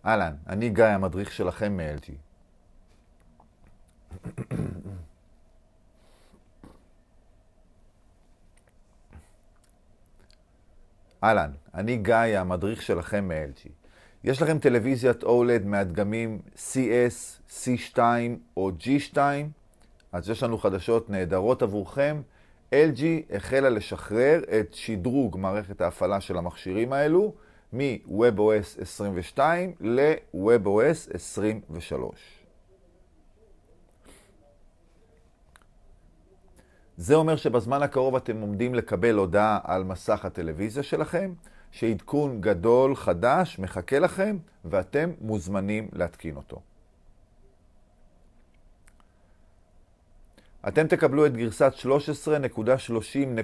אהלן, אני גיא, המדריך שלכם מ-LG. אהלן, אני גיא, המדריך שלכם מ-LG. יש לכם טלוויזיית OLED מהדגמים CS, C2 או G2, אז יש לנו חדשות נהדרות עבורכם. LG החלה לשחרר את שדרוג מערכת ההפעלה של המכשירים האלו מ-WebOS 22 ל-WebOS 23. זה אומר שבזמן הקרוב אתם עומדים לקבל הודעה על מסך הטלוויזיה שלכם, שעדכון גדול חדש מחכה לכם, ואתם מוזמנים להתקין אותו. אתם תקבלו את גרסת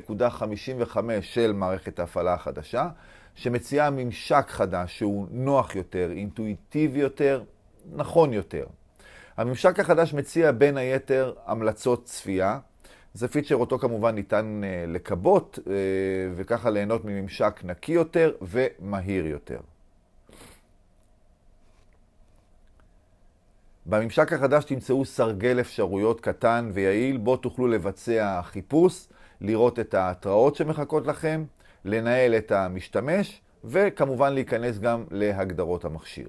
13.30.55 של מערכת ההפעלה החדשה, שמציעה ממשק חדש שהוא נוח יותר, אינטואיטיבי יותר, נכון יותר. הממשק החדש מציע בין היתר המלצות צפייה. זה פיצ'ר אותו כמובן ניתן לקבות וככה ליהנות מממשק נקי יותר ומהיר יותר. בממשק החדש תמצאו סרגל אפשרויות קטן ויעיל, בו תוכלו לבצע חיפוש, לראות את ההתראות שמחכות לכם, לנהל את המשתמש וכמובן להיכנס גם להגדרות המכשיר.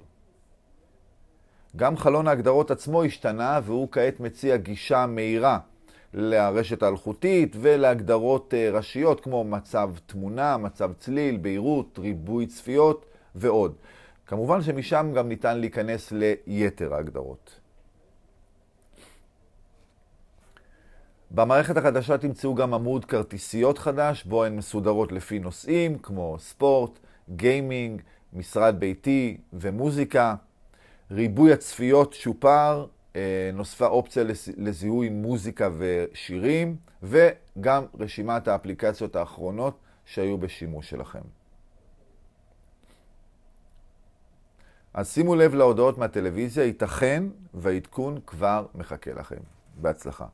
גם חלון ההגדרות עצמו השתנה והוא כעת מציע גישה מהירה לרשת האלחוטית ולהגדרות ראשיות כמו מצב תמונה, מצב צליל, בהירות, ריבוי צפיות ועוד. כמובן שמשם גם ניתן להיכנס ליתר ההגדרות. במערכת החדשה תמצאו גם עמוד כרטיסיות חדש, בו הן מסודרות לפי נושאים כמו ספורט, גיימינג, משרד ביתי ומוזיקה. ריבוי הצפיות שופר, נוספה אופציה לזיהוי מוזיקה ושירים, וגם רשימת האפליקציות האחרונות שהיו בשימוש שלכם. אז שימו לב להודעות מהטלוויזיה, ייתכן והעדכון כבר מחכה לכם. בהצלחה.